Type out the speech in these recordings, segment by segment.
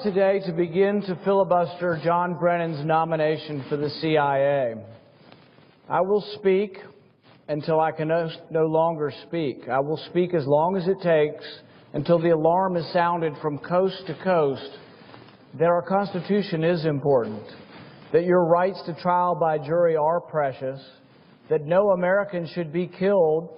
Today to begin to filibuster John Brennan's nomination for the CIA. I will speak until I can no longer speak. I will speak as long as it takes until the alarm is sounded from coast to coast that our Constitution is important, that your rights to trial by jury are precious, that no American should be killed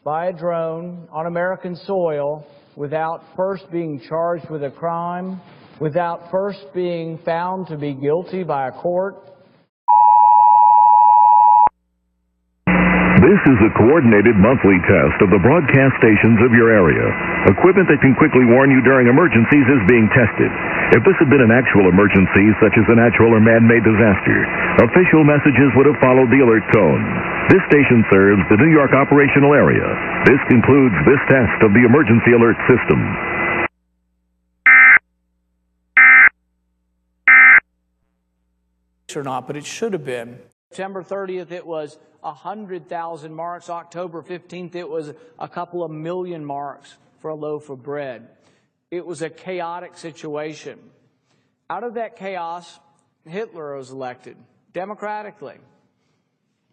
by a drone on American soil without first being charged with a crime, without first being found to be guilty by a court. This is a coordinated monthly test of the broadcast stations of your area. Equipment that can quickly warn you during emergencies is being tested. If this had been an actual emergency, such as a natural or man-made disaster, official messages would have followed the alert tone. This station serves the New York operational area. This concludes this test of the emergency alert system. Or not, but it should have been. September 30th, it was 100,000 marks. October 15th, it was a couple of million marks for a loaf of bread. It was a chaotic situation. Out of that chaos, Hitler was elected democratically.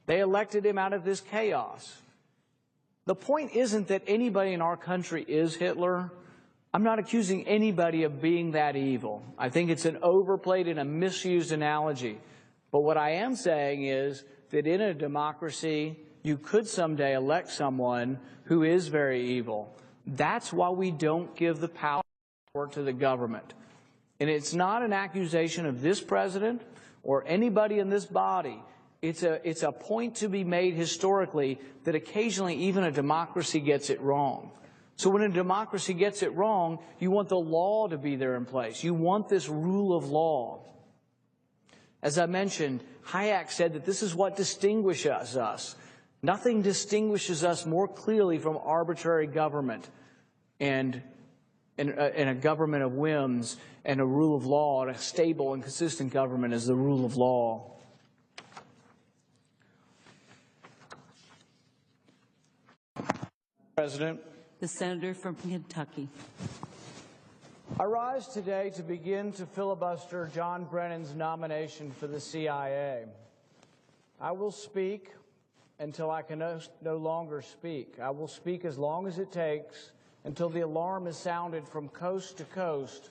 They elected him out of this chaos. The point isn't that anybody in our country is Hitler. I'm not accusing anybody of being that evil. I think it's an overplayed and a misused analogy. But what I am saying is that in a democracy, you could someday elect someone who is very evil. That's why we don't give the power to the government. And it's not an accusation of this president or anybody in this body. It's a point to be made historically that occasionally even a democracy gets it wrong. So when a democracy gets it wrong, you want the law to be there in place. You want this rule of law. As I mentioned, Hayek said that this is what distinguishes us. Nothing distinguishes us more clearly from arbitrary government and a government of whims and a rule of law, and a stable and consistent government as the rule of law. President. The senator from Kentucky. I rise today to begin to filibuster John Brennan's nomination for the CIA. I will speak until I can no longer speak. I will speak as long as it takes until the alarm is sounded from coast to coast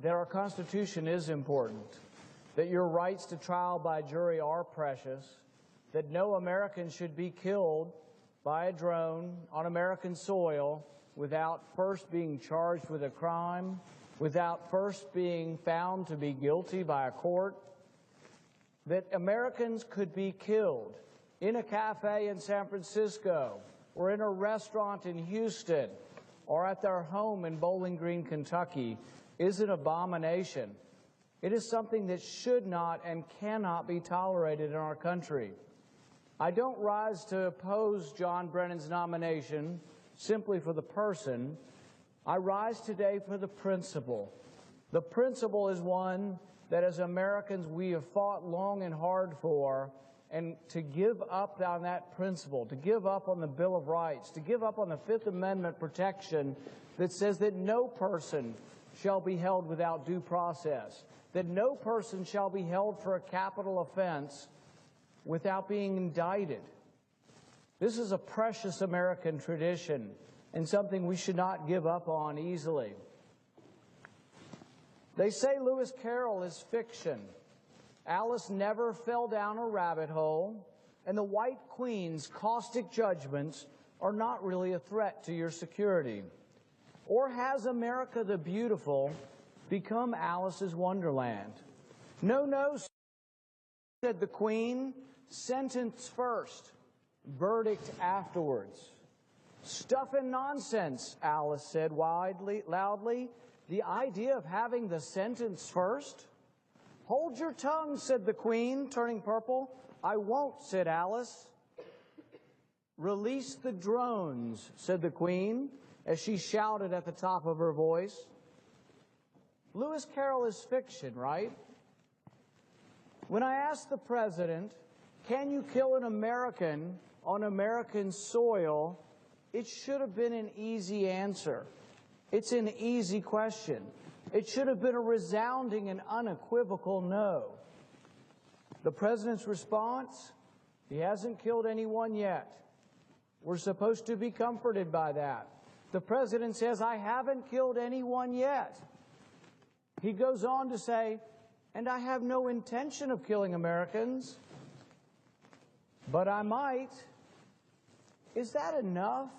that our Constitution is important, that your rights to trial by jury are precious, that no American should be killed by a drone on American soil without first being charged with a crime, without first being found to be guilty by a court, that Americans could be killed in a cafe in San Francisco or in a restaurant in Houston or at their home in Bowling Green, Kentucky, is an abomination. It is something that should not and cannot be tolerated in our country. I don't rise to oppose John Brennan's nomination simply for the person. I rise today for the principle. The principle is one that as Americans we have fought long and hard for, and to give up on that principle, to give up on the Bill of Rights, to give up on the Fifth Amendment protection that says that no person shall be held without due process, that no person shall be held for a capital offense without being indicted. This is a precious American tradition and something we should not give up on easily. They say Lewis Carroll is fiction. Alice never fell down a rabbit hole, and the White Queen's caustic judgments are not really a threat to your security. Or has America the Beautiful become Alice's Wonderland? No, no, said the Queen. Sentence first, verdict afterwards. Stuff and nonsense, Alice said loudly. The idea of having the sentence first? Hold your tongue, said the Queen, turning purple. I won't, said Alice. Release the drones, said the Queen, as she shouted at the top of her voice. Lewis Carroll is fiction, right? When I asked the President, can you kill an American on American soil, it should have been an easy answer. It's an easy question. It should have been a resounding and unequivocal no. The president's response, he hasn't killed anyone yet. We're supposed to be comforted by that. The president says, I haven't killed anyone yet. He goes on to say, and I have no intention of killing Americans, but I might. Is that enough?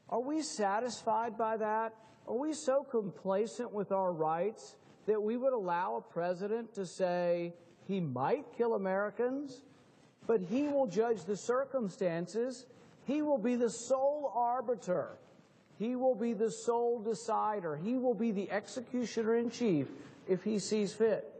Are we satisfied by that? Are we so complacent with our rights that we would allow a president to say he might kill Americans, but he will judge the circumstances? He will be the sole arbiter. He will be the sole decider. He will be the executioner in chief if he sees fit.